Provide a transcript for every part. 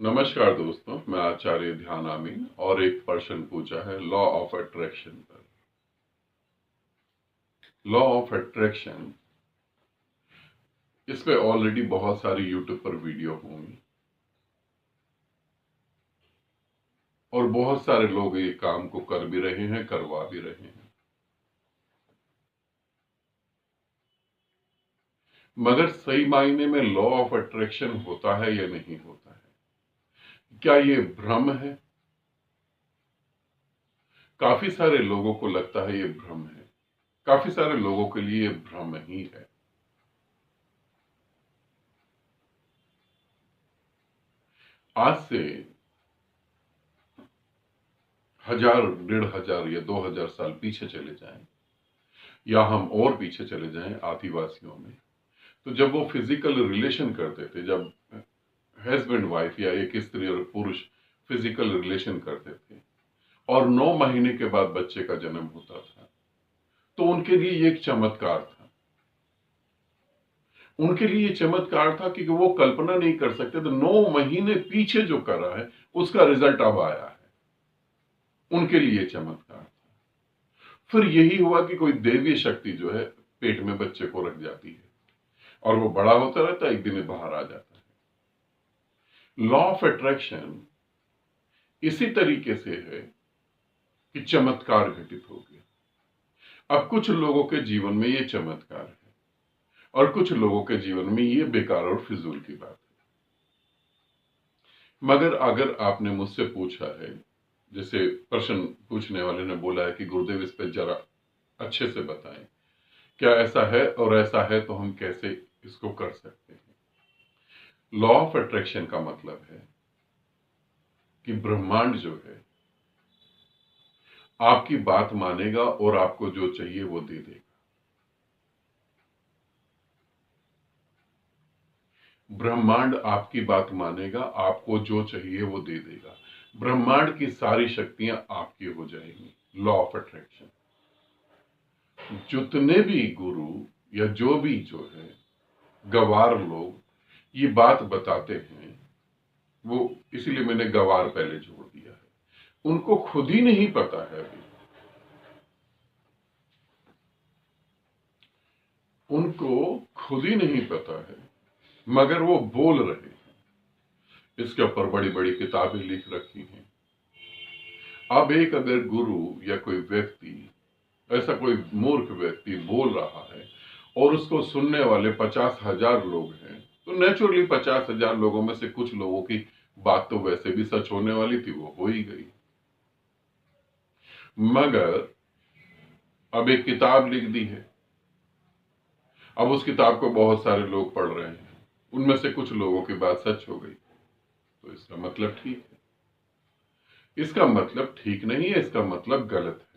नमस्कार दोस्तों, मैं आचार्य ध्यान आमीन और एक प्रश्न पूछा है लॉ ऑफ अट्रैक्शन पर। लॉ ऑफ अट्रैक्शन, इस पे ऑलरेडी बहुत सारी यूट्यूब पर वीडियो होंगी और बहुत सारे लोग ये काम को कर भी रहे हैं, करवा भी रहे हैं। मगर सही मायने में लॉ ऑफ अट्रैक्शन होता है या नहीं होता है? क्या ये भ्रम है? काफी सारे लोगों को लगता है ये भ्रम है। काफी सारे लोगों के लिए ये भ्रम ही है। आज से 1000, 1500 या 2000 साल पीछे चले जाएं, या हम और पीछे चले जाएं आदिवासियों में, तो जब वो फिजिकल रिलेशन करते थे, जब हस्बैंड वाइफ या एक स्त्री और पुरुष फिजिकल रिलेशन करते थे और 9 महीने के बाद बच्चे का जन्म होता था, तो उनके लिए ये एक चमत्कार था। उनके लिए ये चमत्कार था क्योंकि वो कल्पना नहीं कर सकते थे 9 महीने पीछे जो करा है उसका रिजल्ट अब आया है। उनके लिए चमत्कार था। फिर यही हुआ कि कोई देवीय शक्ति जो है पेट में बच्चे को रख जाती है और वो बड़ा होता रहता है, एक दिन में बाहर आ जाता है। लॉ ऑफ अट्रैक्शन इसी तरीके से है कि चमत्कार घटित हो गया। अब कुछ लोगों के जीवन में ये चमत्कार है और कुछ लोगों के जीवन में ये बेकार और फिजूल की बात है। मगर अगर आपने मुझसे पूछा है, जैसे प्रश्न पूछने वाले ने बोला है कि गुरुदेव इस पे जरा अच्छे से बताएं, क्या ऐसा है और ऐसा है तो हम कैसे इसको कर सकते हैं? लॉ ऑफ अट्रैक्शन का मतलब है कि ब्रह्मांड जो है आपकी बात मानेगा और आपको जो चाहिए वो दे देगा। ब्रह्मांड आपकी बात मानेगा, आपको जो चाहिए वो दे देगा। ब्रह्मांड की सारी शक्तियां आपकी हो जाएंगी। Law of attraction. जितने भी गुरु या जो भी जो है गवार लोग ये बात बताते हैं, वो इसीलिए मैंने गवार पहले जोड़ दिया है, उनको खुद ही नहीं पता है अभी। उनको खुद ही नहीं पता है मगर वो बोल रहे हैं। इसके ऊपर बड़ी बड़ी किताबें लिख रखी हैं। अब एक अगर गुरु या कोई व्यक्ति, ऐसा कोई मूर्ख व्यक्ति बोल रहा है और उसको सुनने वाले 50,000 लोग हैं, तो नेचुरली 50,000 लोगों में से कुछ लोगों की बात तो वैसे भी सच होने वाली थी, वो हो ही गई। मगर अब एक किताब लिख दी है, अब उस किताब को बहुत सारे लोग पढ़ रहे हैं, उनमें से कुछ लोगों की बात सच हो गई, तो इसका मतलब ठीक है? इसका मतलब ठीक नहीं है, इसका मतलब गलत है।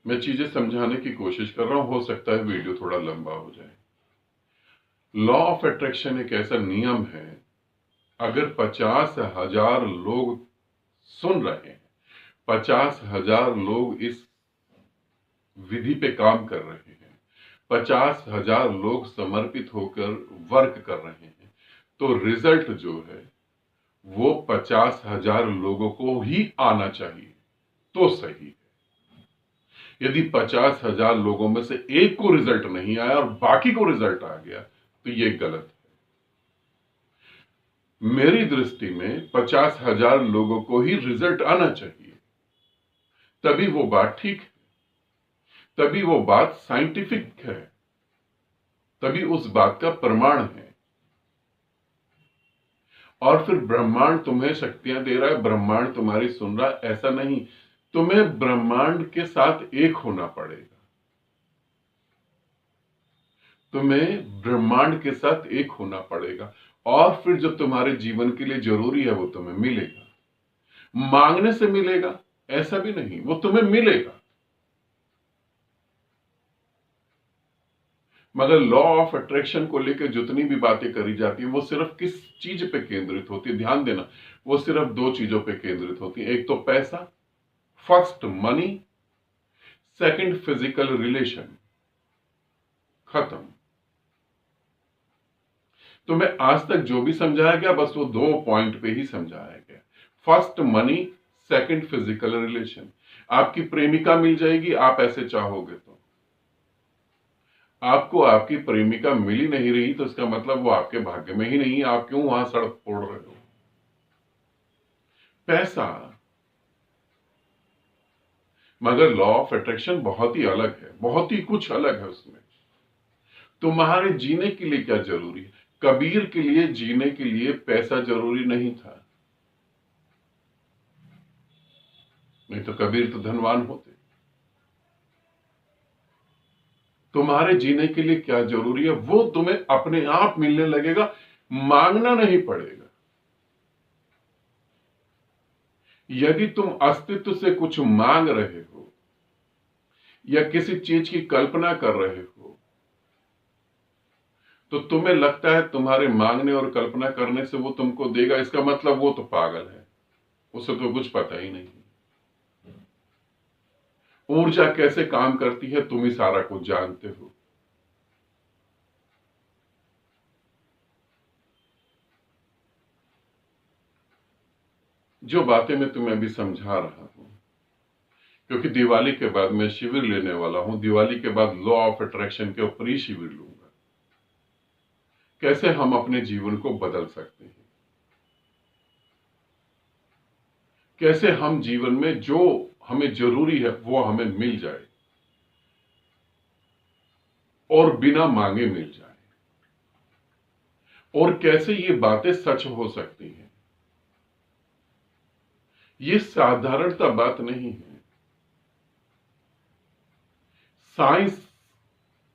मैं चीजें समझाने की कोशिश कर रहा हूं, हो सकता है वीडियो थोड़ा लंबा हो जाए। लॉ ऑफ अट्रैक्शन एक ऐसा नियम है, अगर 50,000 लोग सुन रहे हैं, 50,000 लोग इस विधि पे काम कर रहे हैं, 50,000 लोग समर्पित होकर वर्क कर रहे हैं, तो रिजल्ट जो है वो 50,000 लोगों को ही आना चाहिए तो सही है। यदि 50,000 लोगों में से एक को रिजल्ट नहीं आया और बाकी को रिजल्ट आ गया, तो ये गलत है। मेरी दृष्टि में 50,000 लोगों को ही रिजल्ट आना चाहिए, तभी वो बात ठीक है, तभी वो बात साइंटिफिक है, तभी उस बात का प्रमाण है। और फिर ब्रह्मांड तुम्हें शक्तियां दे रहा है, ब्रह्मांड तुम्हारी सुन रहा है, ऐसा नहीं। तुम्हें ब्रह्मांड के साथ एक होना पड़ेगा। तुम्हें ब्रह्मांड के साथ एक होना पड़ेगा और फिर जो तुम्हारे जीवन के लिए जरूरी है वो तुम्हें मिलेगा। मांगने से मिलेगा ऐसा भी नहीं, वो तुम्हें मिलेगा। मगर लॉ ऑफ अट्रैक्शन को लेकर जितनी भी बातें करी जाती है वो सिर्फ किस चीज पे केंद्रित होती है? ध्यान देना, वो सिर्फ दो चीजों पे केंद्रित होती है। एक तो पैसा, first money, second physical relation. खत्म। तुम्हें आज तक जो भी समझाया गया बस वो 2 पॉइंट पे ही समझाया गया। First money, second physical relation. आपकी प्रेमिका मिल जाएगी आप ऐसे चाहोगे तो। आपको आपकी प्रेमिका मिल ही नहीं रही तो इसका मतलब वो आपके भाग्य में ही नहीं है, आप क्यों वहां सड़क फोड़ रहे हो। पैसा, मगर लॉ ऑफ अट्रैक्शन बहुत ही अलग है, बहुत ही कुछ अलग है उसमें। तुम्हारे जीने के लिए क्या जरूरी है? कबीर के लिए जीने के लिए पैसा जरूरी नहीं था, नहीं तो कबीर तो धनवान होते। तुम्हारे जीने के लिए क्या जरूरी है वो तुम्हें अपने आप मिलने लगेगा, मांगना नहीं पड़ेगा। यदि तुम अस्तित्व से कुछ मांग रहे हो या किसी चीज की कल्पना कर रहे हो तो तुम्हें लगता है तुम्हारे मांगने और कल्पना करने से वो तुमको देगा, इसका मतलब वो तो पागल है, उसे तो कुछ पता ही नहीं। ऊर्जा कैसे काम करती है तुम ही सारा कुछ जानते हो। जो बातें मैं तुम्हें अभी समझा रहा हूं, क्योंकि दिवाली के बाद मैं शिविर लेने वाला हूं, दिवाली के बाद लॉ ऑफ अट्रैक्शन के ऊपर ही शिविर लूंगा। कैसे हम अपने जीवन को बदल सकते हैं, कैसे हम जीवन में जो हमें जरूरी है वो हमें मिल जाए और बिना मांगे मिल जाए, और कैसे ये बातें सच हो सकती हैं। ये साधारणता बात नहीं है, साइंस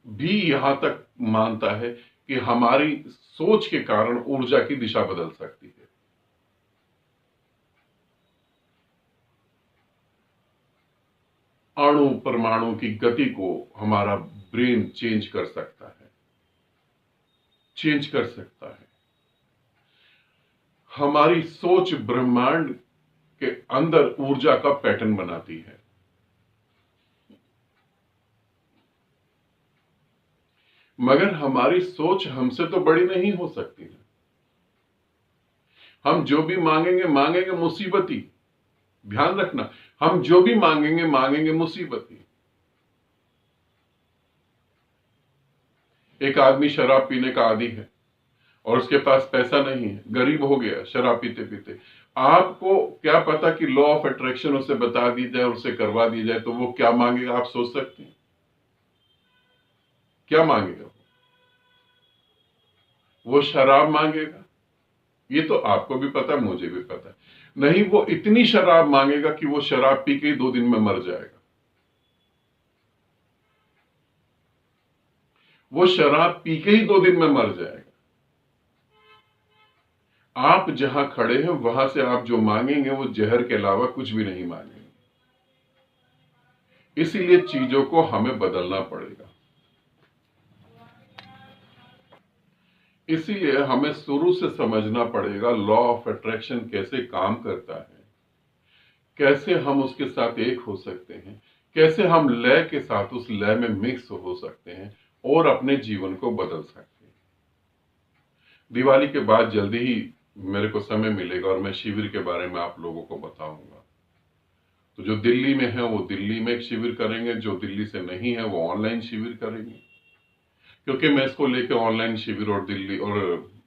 भी यहां तक मानता है कि हमारी सोच के कारण ऊर्जा की दिशा बदल सकती है। अणु परमाणु की गति को हमारा ब्रेन चेंज कर सकता है, चेंज कर सकता है। हमारी सोच ब्रह्मांड के अंदर ऊर्जा का पैटर्न बनाती है। मगर हमारी सोच हमसे तो बड़ी नहीं हो सकती है। हम जो भी मांगेंगे मांगेंगे मुसीबती। ध्यान रखना, हम जो भी मांगेंगे मांगेंगे मुसीबती। एक आदमी शराब पीने का आदी है और उसके पास पैसा नहीं है, गरीब हो गया शराब पीते पीते। आपको क्या पता कि लॉ ऑफ अट्रैक्शन उसे बता दी जाए, उसे करवा दी जाए तो वो क्या मांगेगा, आप सोच सकते हैं क्या मांगेगा? वो शराब मांगेगा, ये तो आपको भी पता, मुझे भी पता है। नहीं, वो इतनी शराब मांगेगा कि वो शराब पी के ही 2 दिन में मर जाएगा। वो शराब पी के ही 2 दिन में मर जाएगा। आप जहां खड़े हैं वहां से आप जो मांगेंगे वो जहर के अलावा कुछ भी नहीं मांगेंगे। इसीलिए चीजों को हमें बदलना पड़ेगा। इसीलिए हमें शुरू से समझना पड़ेगा लॉ ऑफ अट्रैक्शन कैसे काम करता है, कैसे हम उसके साथ एक हो सकते हैं, कैसे हम लय के साथ उस लय में मिक्स हो सकते हैं और अपने जीवन को बदल सकते हैं। दिवाली के बाद जल्दी ही मेरे को समय मिलेगा और मैं शिविर के बारे में आप लोगों को बताऊंगा। तो जो दिल्ली में है वो दिल्ली में एक शिविर करेंगे, जो दिल्ली से नहीं है वो ऑनलाइन शिविर करेंगे, क्योंकि मैं इसको लेकर ऑनलाइन शिविर और दिल्ली और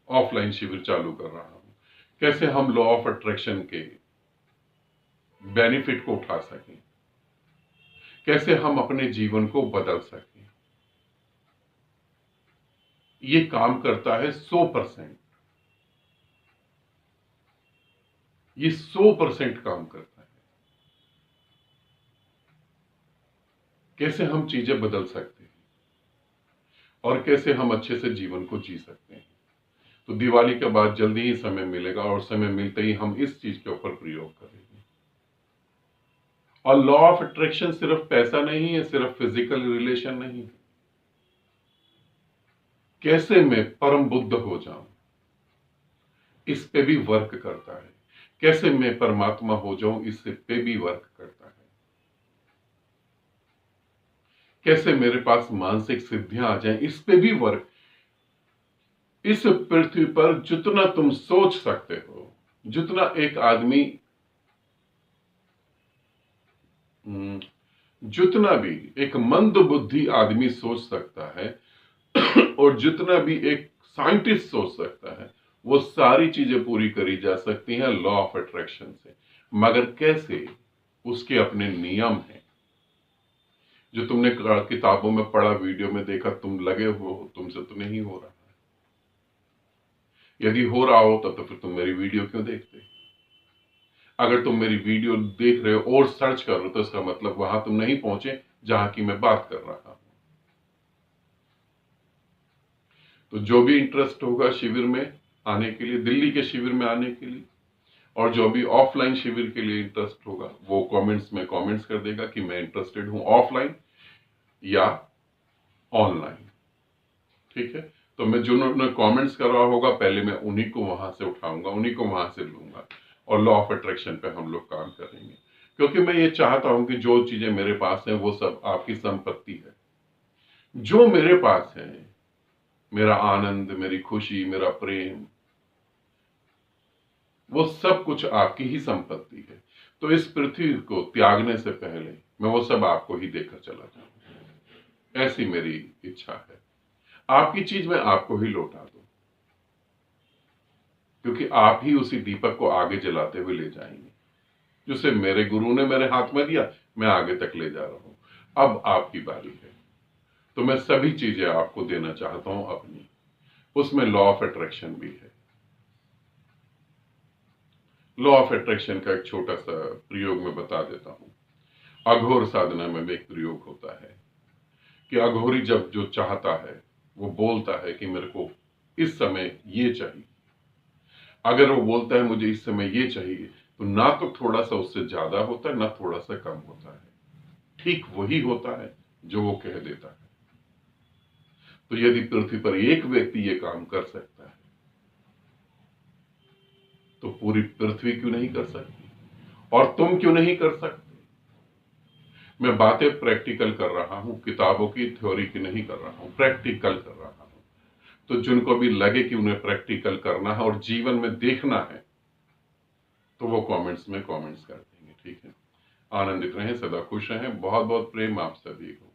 ऑफलाइन शिविर चालू कर रहा हूं। कैसे हम लॉ ऑफ अट्रैक्शन के बेनिफिट को उठा सकें, कैसे हम अपने जीवन को बदल सकें। ये काम करता है 100%। ये 100% काम करता है। कैसे हम चीजें बदल सकते हैं और कैसे हम अच्छे से जीवन को जी सकते हैं। तो दिवाली के बाद जल्दी ही समय मिलेगा और समय मिलते ही हम इस चीज के ऊपर प्रयोग करेंगे। और लॉ ऑफ अट्रैक्शन सिर्फ पैसा नहीं है, सिर्फ फिजिकल रिलेशन नहीं है। कैसे मैं परम बुद्ध हो जाऊं, इस पे भी वर्क करता है। कैसे मैं परमात्मा हो जाऊं, इस पे भी वर्क करता है। कैसे मेरे पास मानसिक सिद्धियां आ जाएं, इस पे भी वर्क, इस पृथ्वी पर जितना तुम सोच सकते हो, जितना एक आदमी जितना भी एक मंद बुद्धि आदमी सोच सकता है और जितना भी एक साइंटिस्ट सोच सकता है, वो सारी चीजें पूरी करी जा सकती हैं लॉ ऑफ अट्रैक्शन से। मगर कैसे? उसके अपने नियम हैं। जो तुमने किताबों में पढ़ा, वीडियो में देखा, तुम लगे हो, तुमसे तो नहीं हो रहा है। यदि हो रहा होता तो फिर तुम मेरी वीडियो क्यों देखते? अगर तुम मेरी वीडियो देख रहे हो और सर्च कर रहे हो तो इसका मतलब वहां तुम नहीं पहुंचे जहां की मैं बात कर रहा हूं। तो जो भी इंटरेस्ट होगा शिविर में आने के लिए, दिल्ली के शिविर में आने के लिए, और जो भी ऑफलाइन शिविर के लिए इंटरेस्ट होगा, वो कमेंट्स में कमेंट्स कर देगा कि मैं इंटरेस्टेड हूं ऑफलाइन या ऑनलाइन। ठीक है, तो मैं जिन्होंने कमेंट्स करा होगा पहले मैं उन्हीं को वहां से उठाऊंगा, उन्हीं को वहां से लूंगा और लॉ ऑफ अट्रैक्शन पे हम लोग काम करेंगे। क्योंकि मैं ये चाहता हूं कि जो चीजें मेरे पास हैं वो सब आपकी संपत्ति है। जो मेरे पास है, मेरा आनंद, मेरी खुशी, मेरा प्रेम, वो सब कुछ आपकी ही संपत्ति है। तो इस पृथ्वी को त्यागने से पहले मैं वो सब आपको ही देकर चला जाऊं, ऐसी मेरी इच्छा है। आपकी चीज मैं आपको ही लौटा दूं, क्योंकि आप ही उसी दीपक को आगे जलाते हुए ले जाएंगे। जिसे मेरे गुरु ने मेरे हाथ में दिया, मैं आगे तक ले जा रहा हूं। अब आपकी बारी है। तो मैं सभी चीजें आपको देना चाहता हूं अपनी। उसमें लॉ ऑफ अट्रैक्शन भी है। लॉ ऑफ अट्रैक्शन का एक छोटा सा प्रयोग मैं बता देता हूं। अघोर साधना में भी एक प्रयोग होता है कि अघोरी जब जो चाहता है वो बोलता है कि मेरे को इस समय ये चाहिए। अगर वो बोलता है मुझे इस समय ये चाहिए, तो ना तो थोड़ा सा उससे ज्यादा होता है, ना थोड़ा सा कम होता है, ठीक वही होता है जो वो कह देता है। तो यदि पृथ्वी पर एक व्यक्ति ये काम कर सकता है, तो पूरी पृथ्वी क्यों नहीं कर सकती? और तुम क्यों नहीं कर सकते? मैं बातें प्रैक्टिकल कर रहा हूं, किताबों की थ्योरी की नहीं कर रहा हूं, प्रैक्टिकल कर रहा हूं। तो जिनको भी लगे कि उन्हें प्रैक्टिकल करना है और जीवन में देखना है, तो वो कमेंट्स में कमेंट्स कर देंगे। ठीक है, आनंदित रहें, सदा खुश रहें। बहुत बहुत प्रेम आप सभी को।